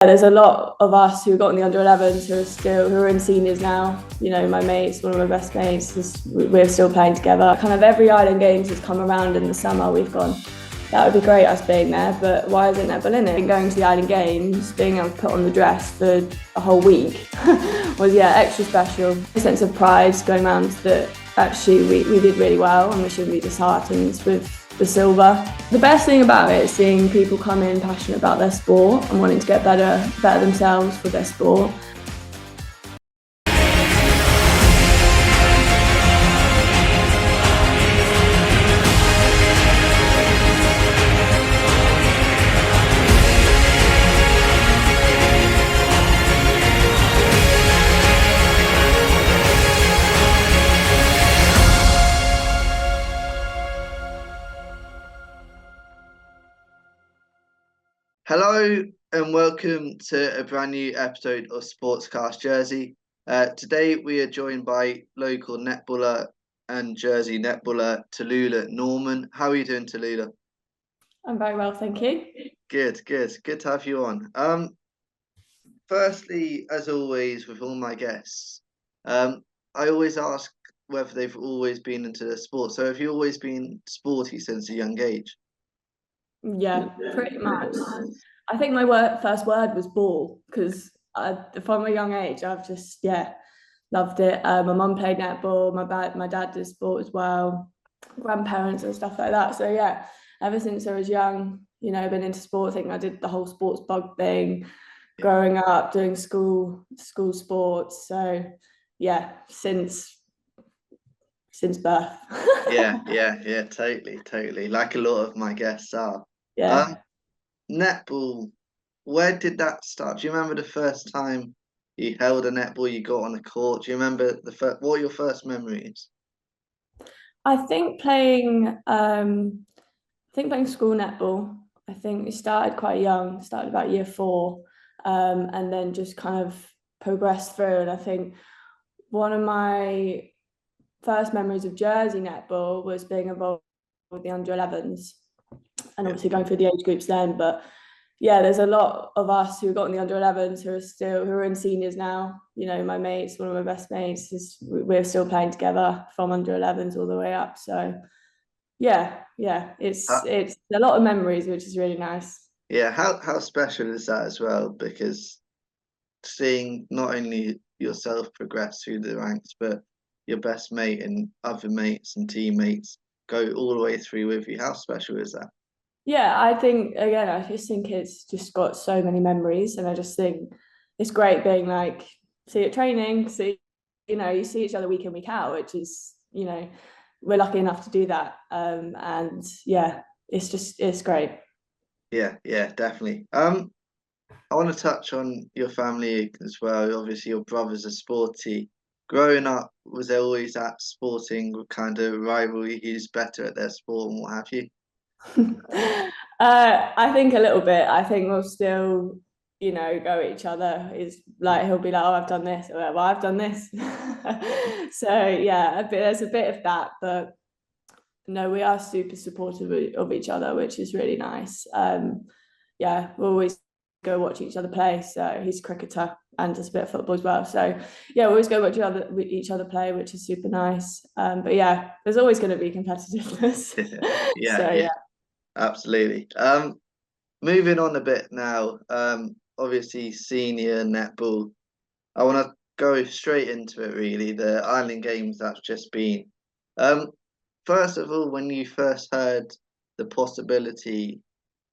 There's a lot of us who got in the under-11s who are in seniors now. You know, my mates, one of my best mates, we're still playing together. Kind of every Island Games has come around in the summer. We've gone, that would be great, us being there, but why isn't netball in it? Going to the Island Games, being able to put on the dress for a whole week was, extra special. A sense of pride going around that actually we did really well and we shouldn't be disheartened with the silver. The best thing about it is seeing people come in passionate about their sport and wanting to get better themselves for their sport. Hello and welcome to a brand new episode of Sportscast Jersey. Today we are joined by local netballer and Jersey netballer Tallula Norman. How are you doing, Tallula? I'm very well, thank you. Good to have you on. Firstly, as always with all my guests, I always ask whether they've always been into the sport. So have you always been sporty since a young age? Yeah, pretty much. I think my first word was ball because from a young age I've just loved it. My mum played netball, my dad did sport as well, grandparents and stuff like that. So yeah, ever since I was young, been into sport. I think I did the whole sports bug thing growing up, doing school sports. So yeah, since birth. Yeah, totally. Like a lot of my guests are. Yeah. Netball, where did that start? Do you remember the first time you held a netball, you got on a court? Do you remember what are your first memories? I think playing school netball. I think it started quite young, started about year 4, and then just kind of progressed through. And I think one of my first memories of Jersey netball was being involved with the under-11s and obviously going through the age groups then. But yeah, there's a lot of us who got in the under-11s who are in seniors now. You know, my mates, one of my best mates, we're still playing together from under-11s all the way up. So yeah, it's a lot of memories, which is really nice. Yeah, how special is that as well? Because seeing not only yourself progress through the ranks, but your best mate and other mates and teammates go all the way through with you. How special is that? Yeah, I just think it's just got so many memories, and I just think it's great being like, see at training, you see each other week in, week out, which is, we're lucky enough to do that. And yeah, it's great. Yeah, definitely. I want to touch on your family as well. Obviously, your brothers are sporty. Growing up, was there always that sporting kind of rivalry? Who's better at their sport and what have you? I think a little bit. I think we'll still, go at each other. Is like he'll be like, "Oh, I've done this," or "Well, I've done this." So yeah, there's a bit of that, but no, we are super supportive of each other, which is really nice. Yeah, we always go watch each other play. So he's a cricketer and does a bit of football as well. So yeah, we always go watch each other play, which is super nice. But yeah, there's always going to be competitiveness. Yeah, absolutely. Moving on a bit now. Obviously senior netball. I want to go straight into it really. The Island Games that's just been. First of all, when you first heard the possibility,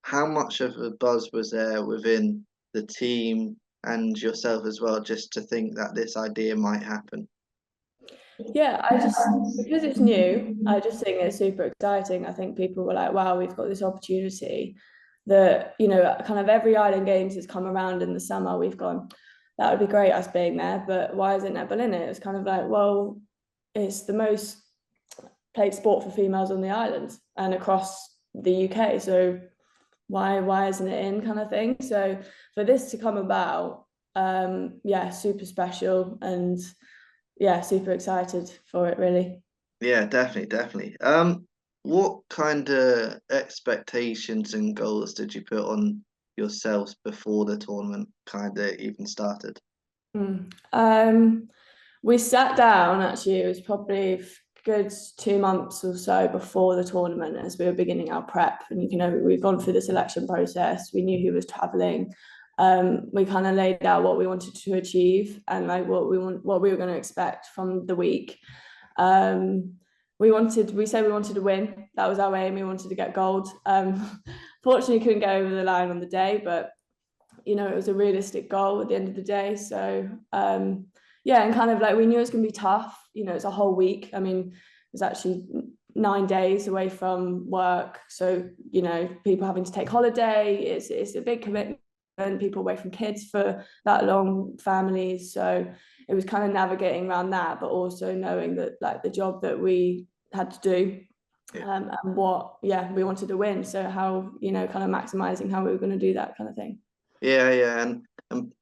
how much of a buzz was there within the team and yourself as well, just to think that this idea might happen? Yeah, because it's new, I just think it's super exciting. I think people were like, wow, we've got this opportunity that, kind of every Island Games has come around in the summer. We've gone, that would be great, us being there, but why isn't netball in it? It's kind of like, well, it's the most played sport for females on the island and across the UK. So why isn't it in, kind of thing? So for this to come about, super special, and super excited for it, really. Yeah, definitely. What kind of expectations and goals did you put on yourselves before the tournament kind of even started? We sat down, actually, it was probably a good 2 months or so before the tournament as we were beginning our prep. And, we've gone through the selection process. We knew who was traveling. We kind of laid out what we wanted to achieve and like what we were going to expect from the week. We said we wanted to win. That was our aim. We wanted to get gold. Fortunately, couldn't get over the line on the day, but it was a realistic goal at the end of the day. So yeah, and kind of like we knew it was going to be tough. It's a whole week. I mean, it was actually 9 days away from work, so people having to take holiday. It's a big commitment. People away from kids for that long, families. So it was kind of navigating around that, but also knowing that like the job that we had to do. And what we wanted to win. So how kind of maximizing how we were going to do that kind of thing. Yeah, and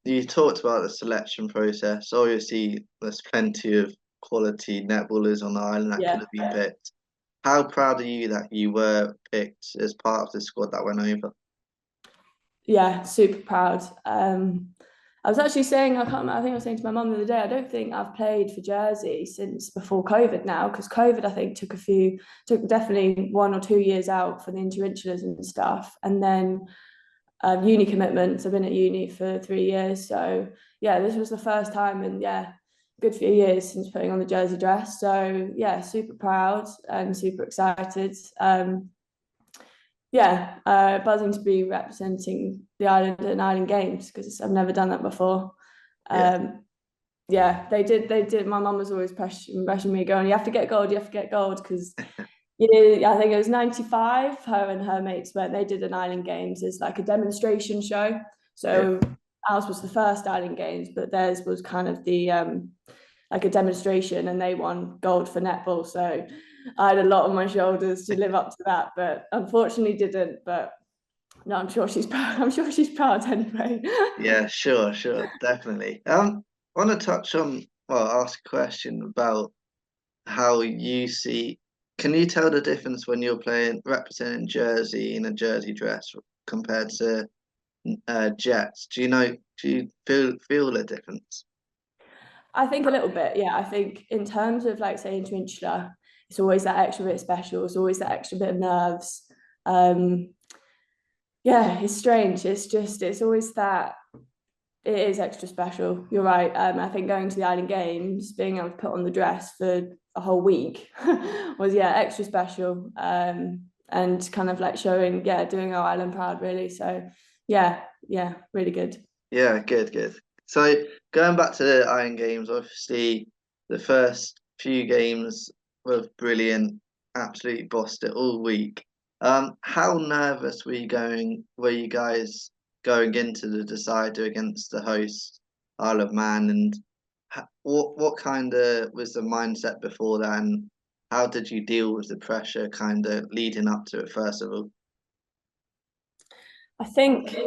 you talked about the selection process. Obviously, there's plenty of quality netballers on the island that could have been picked. How proud are you that you were picked as part of the squad that went over? Yeah, super proud. I was actually saying, I think I was saying to my mum the other day, I don't think I've played for Jersey since before COVID now, because COVID, I think, took definitely 1 or 2 years out for the interinsulars and stuff. And then uni commitments. I've been at uni for 3 years. So yeah, this was the first time in good few years since putting on the Jersey dress. So yeah, super proud and super excited. Buzzing to be representing the island at an island games because I've never done that before. They did. My mum was always pressuring me, going, "You have to get gold. You have to get gold," because I think it was 95. Her and her mates went. They did an island games as like a demonstration show. So ours was the first island games, but theirs was kind of the like a demonstration, and they won gold for netball. So I had a lot on my shoulders to live up to that, but unfortunately didn't. But no, I'm sure she's proud. I'm sure she's proud anyway. Yeah, sure, definitely. I want to ask a question about how you see. Can you tell the difference when you're representing Jersey in a Jersey dress compared to Jets? Do you feel the difference? I think a little bit, yeah. I think in terms of like say interinsular, it's always that extra bit special. It's always that extra bit of nerves. It's strange. It's always that it is extra special. You're right. I think going to the Island Games, being able to put on the dress for a whole week was extra special. And kind of like showing, doing our island proud really. So really good. Yeah, good. So going back to the Iron Games, obviously the first few games were brilliant, absolutely bossed it all week. How nervous were you guys going into the decider against the host, Isle of Man, and what kind of was the mindset before that, and how did you deal with the pressure kind of leading up to it, first of all? I think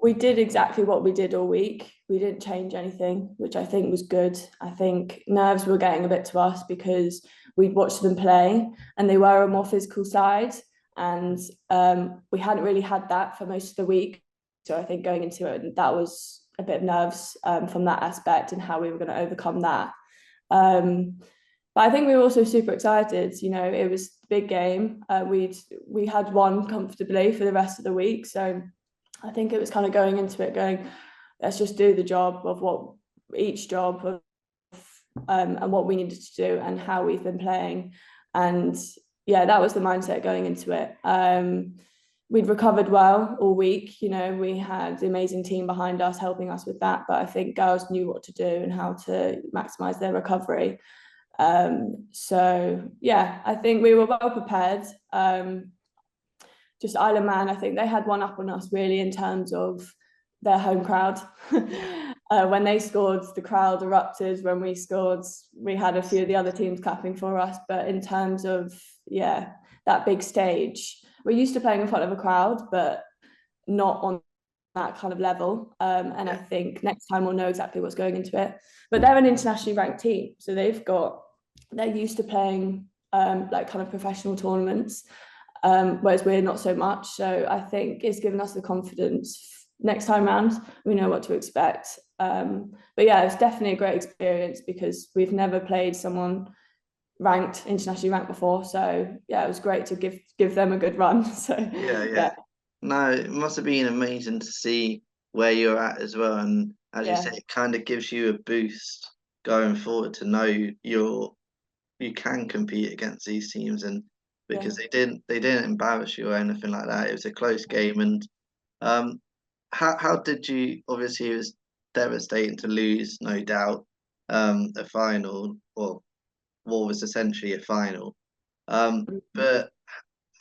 we did exactly what we did all week. We didn't change anything, which I think was good. I think nerves were getting a bit to us because we'd watched them play and they were a more physical side. And we hadn't really had that for most of the week. So I think going into it, that was a bit of nerves from that aspect and how we were going to overcome that. But I think we were also super excited. It was a big game. We had won comfortably for the rest of the week. So I think it was kind of going into it going, let's just do the job of what each job of, and what we needed to do and how we've been playing. And that was the mindset going into it. We'd recovered well all week. We had the amazing team behind us helping us with that. But I think girls knew what to do and how to maximize their recovery. I think we were well prepared. Just Isle of Man, I think they had one up on us really in terms of their home crowd. When they scored, the crowd erupted. When we scored, we had a few of the other teams clapping for us. But in terms of that big stage, we're used to playing in front of a crowd, but not on that kind of level. And I think next time we'll know exactly what's going into it. But they're an internationally ranked team, so they're used to playing like kind of professional tournaments. whereas we're not so much. So I think it's given us the confidence. Next time round, we know what to expect. But yeah, it's definitely a great experience because we've never played someone internationally ranked before. So yeah, it was great to give them a good run. So Yeah. No, it must have been amazing to see where you're at as well. And as you say, yeah, it kind of gives you a boost going forward to know you can compete against these teams, and because yeah. they didn't embarrass you or anything like that. It was a close game. And um how did you, obviously it was devastating to lose, no doubt, a final, or what was essentially a final. But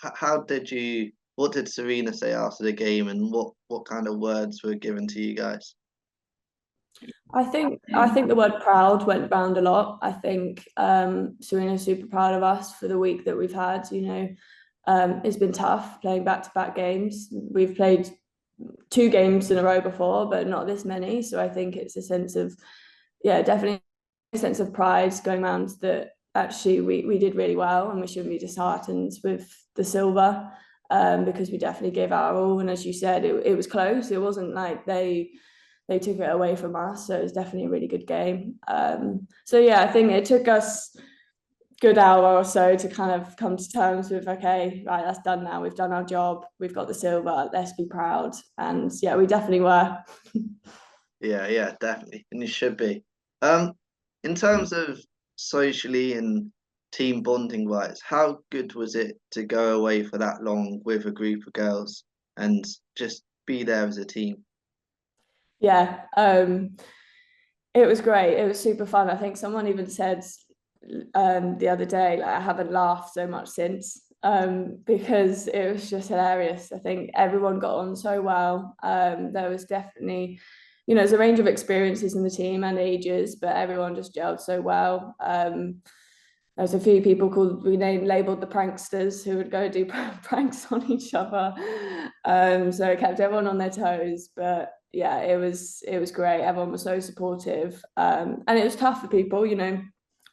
how did you? What did Serena say after the game, and what kind of words were given to you guys? I think the word proud went round a lot. I think Serena's super proud of us for the week that we've had. It's been tough playing back-to-back games. We've played 2 games in a row before, but not this many. So I think it's a sense of, yeah, definitely a sense of pride going around that actually we did really well and we shouldn't be disheartened with the silver, because we definitely gave our all. And as you said, it was close. It wasn't like they took it away from us. So it was definitely a really good game. So yeah, I think it took us good hour or so to kind of come to terms with, okay, right, that's done now. We've done our job. We've got the silver. Let's be proud. And yeah, we definitely were. Yeah, definitely, and you should be. Um, in terms of socially and team bonding wise, how good was it to go away for that long with a group of girls and just be there as a team? Yeah, it was great. It was super fun. I think someone even said the other day, like, I haven't laughed so much since, because it was just hilarious. I think everyone got on so well. There was definitely, there's a range of experiences in the team and ages, but everyone just gelled so well. There's a few people labeled the pranksters who would go do pranks on each other. So it kept everyone on their toes. But yeah, it was great. Everyone was so supportive. And it was tough for people,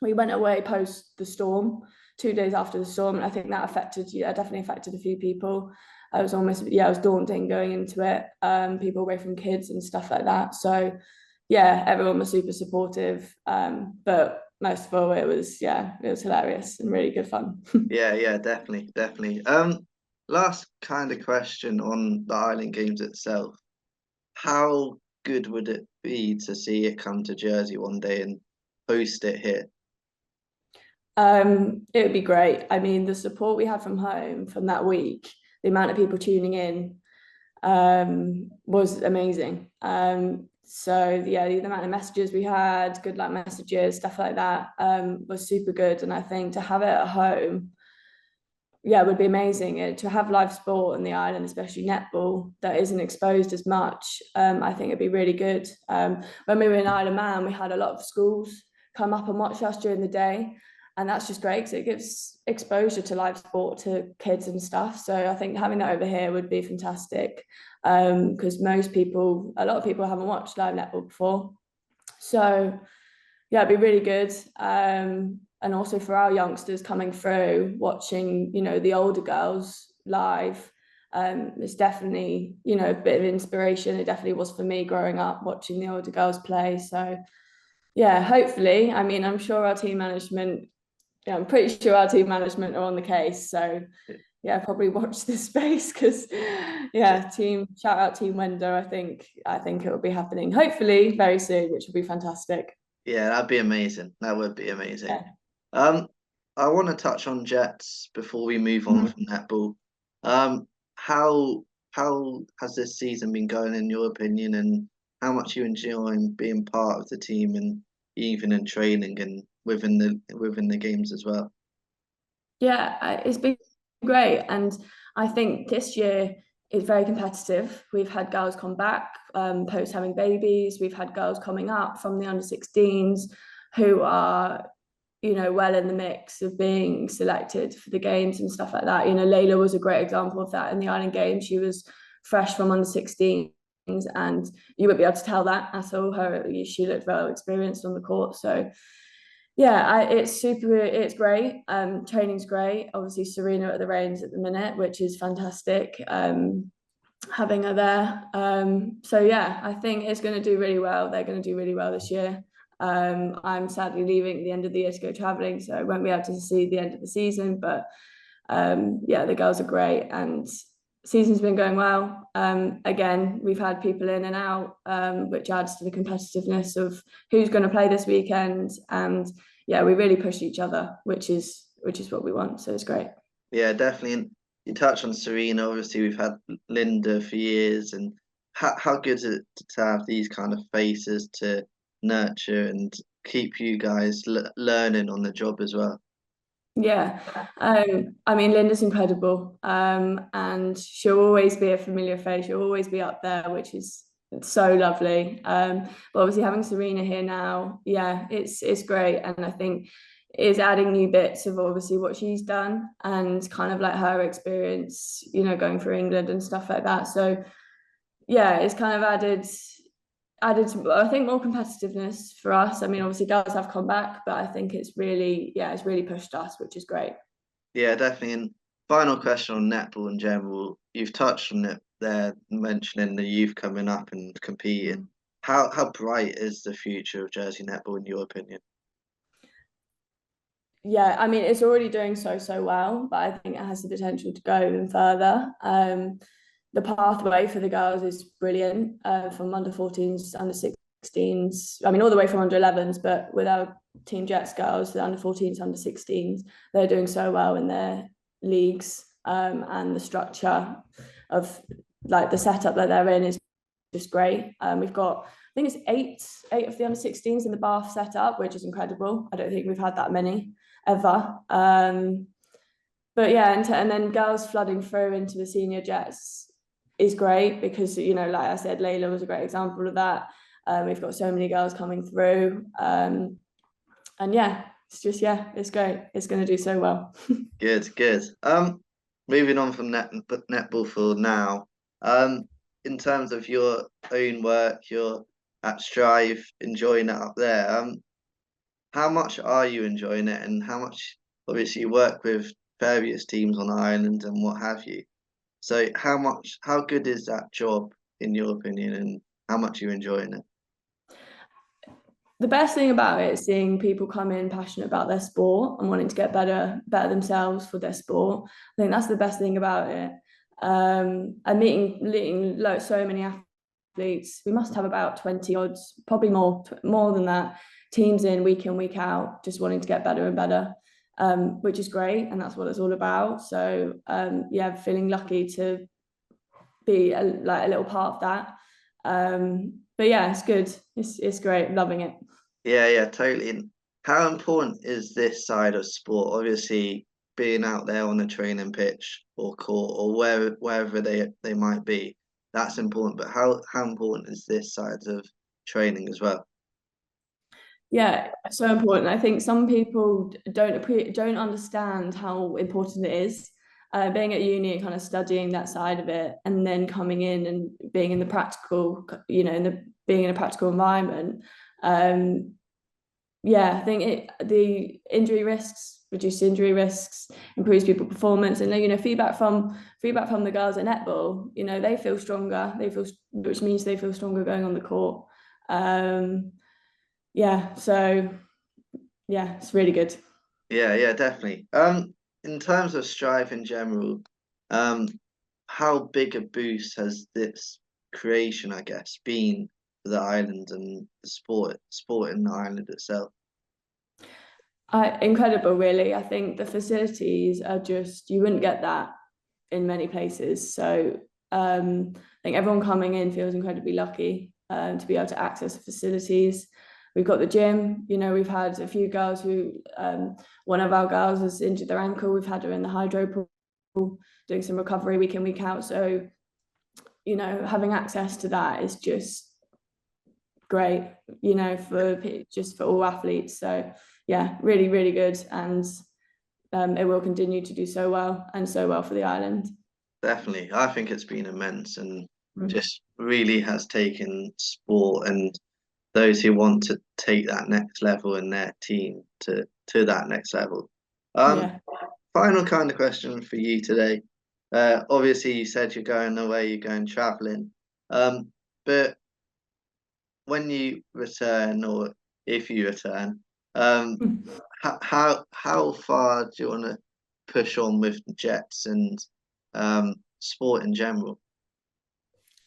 we went away post the storm, 2 days after the storm, and I think that definitely affected a few people. It was it was daunting going into it. People away from kids and stuff like that. So yeah, everyone was super supportive. But most of all, it was hilarious and really good fun. Yeah, definitely. Last kind of question on the Island Games itself. How good would it be to see it come to Jersey one day and host it here? It would be great. I mean, the support we had from home from that week, the amount of people tuning in, was amazing. So yeah, the amount of messages we had, good luck messages, stuff like that, was super good. And I think to have it at home, yeah, it would be amazing. To have live sport in the island, especially netball, that isn't exposed as much. I think it'd be really good. When we were in Isle of Man, we had a lot of schools come up and watch us during the day, and that's just great because it gives exposure to live sport to kids and stuff. So I think having that over here would be fantastic, because a lot of people haven't watched live netball before. So yeah, it'd be really good. And also for our youngsters coming through, watching, the older girls live, it's definitely, a bit of inspiration. It definitely was for me growing up watching the older girls play. So yeah, hopefully, I mean, I'm pretty sure our team management are on the case. So yeah, probably watch this space because yeah, shout out Team Wender. I think it will be happening hopefully very soon, which would be fantastic. Yeah, that'd be amazing. That would be amazing. Yeah. Um, I want to touch on Jets before we move on from netball. Um, how has this season been going in your opinion, and how much you enjoy being part of the team and even in training and within the games as well? Yeah, it's been great. And I think this year is very competitive. We've had girls come back post having babies. We've had girls coming up from the under 16s who are, well in the mix of being selected for the games and stuff like that. Layla was a great example of that in the Island Games. She was fresh from under 16s, and you won't be able to tell that at all. She looked well experienced on the court. So Yeah, it's great. Training's great. Obviously, Serena at the reins at the minute, which is fantastic. Having her there. So yeah, I think it's going to do really well. They're going to do really well this year. I'm sadly leaving at the end of the year to go traveling, so I won't be able to see the end of the season. But yeah, the girls are great, and season's been going well. Again, we've had people in and out, which adds to the competitiveness of who's going to play this weekend. And yeah, we really push each other, which is what we want. So it's great. Yeah, definitely. And you touched on Serena. Obviously, we've had Linda for years, and how good is it to have these kind of faces to nurture and keep you guys learning on the job as well? Yeah, I mean, Linda's incredible, and she'll always be a familiar face. She'll always be up there, which is so lovely. But obviously having Serena here now, yeah, it's great, and I think is adding new bits of obviously what she's done and kind of like her experience, going for England and stuff like that. So yeah, it's kind of added some, I think, more competitiveness for us. I mean, obviously girls have come back, but I think it's really pushed us, which is great. Yeah, definitely. And final question on netball in general. You've touched on it there, mentioning the youth coming up and competing. How bright is the future of Jersey netball in your opinion? Yeah, I mean, it's already doing so well, but I think it has the potential to go even further. The pathway for the girls is brilliant, from under 14s, under 16s. I mean, all the way from under 11s, but with our Team Jets girls, the under 14s, under 16s, they're doing so well in their leagues, and the structure of like the setup that they're in is just great. We've got, I think it's eight of the under 16s in the Bath setup, which is incredible. I don't think we've had that many ever. But yeah, and then girls flooding through into the senior jets is great because, like I said, Layla was a great example of that. We've got so many girls coming through. And yeah, it's just, yeah, it's great. It's going to do so well. Good, good. Moving on from netball for now. In terms of your own work, you're at Strive, enjoying it up there. How much are you enjoying it, and how much? Obviously, you work with various teams on Ireland and what have you. So, how good is that job in your opinion, and how much are you enjoying it? The best thing about it is seeing people come in passionate about their sport and wanting to get better themselves for their sport. I think that's the best thing about it. And meeting like so many athletes. We must have about 20 odds, probably more than that, teams in, week out, just wanting to get better and better, which is great, and that's what it's all about. So yeah, feeling lucky to be like a little part of that. But yeah, it's good. It's great. Loving it. Yeah, totally. And how important is this side of sport? Obviously, being out there on the training pitch or court or wherever they might be, that's important. But how important is this side of training as well? Yeah, so important. I think some people don't understand how important it is. Being at uni and kind of studying that side of it, and then coming in and being in the practical, being in a practical environment. Um, yeah, I think the injury risks, reduced injury risks, improves people performance, and feedback from the girls at netball. They feel stronger. Which means they feel stronger going on the court. Yeah, so yeah, it's really good. Yeah, definitely. In terms of Strive in general, um, how big a boost has this creation, I guess, been for the island and the sport in the island itself? Incredible, really. I think the facilities are just, you wouldn't get that in many places. So I think everyone coming in feels incredibly lucky, to be able to access the facilities. We've got the gym. We've had a few girls who, one of our girls has injured their ankle. We've had her in the hydro pool doing some recovery week in, week out. So, having access to that is just great, for all athletes. So yeah, really, really good. And it will continue to do so well, and so well for the island. Definitely. I think it's been immense and Mm. just really has taken sport and those who want to take that next level in their team to that next level. Yeah. Final kind of question for you today. Obviously, you said you're going away, you're going traveling. But when you return, or if you return, how far do you want to push on with the Jets and sport in general?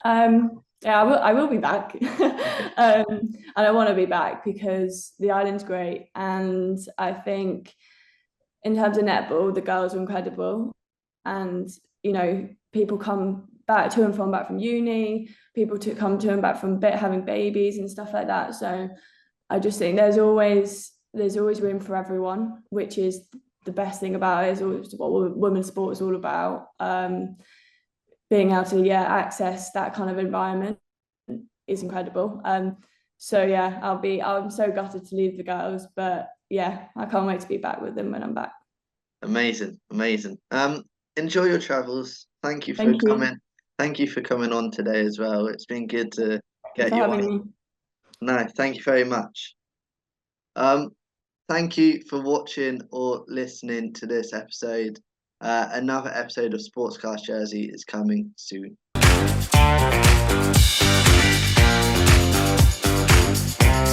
Yeah, I will be back. And I want to be back because the island's great. And I think in terms of netball, the girls are incredible. And, people come back to and from back from uni, people to come to and back from having babies and stuff like that. So I just think there's always room for everyone, which is the best thing about it, is what women's sport is all about. Being able to access that kind of environment is incredible. So yeah, I'm so gutted to leave the girls, but yeah, I can't wait to be back with them when I'm back. Amazing, amazing. Enjoy your travels. Thank you for Thank you. coming. Thank you for coming on today as well. It's been good to Thank you get for you having on. me. No, thank you very much. Thank you for watching or listening to this episode. Another episode of Sportscast Jersey is coming soon.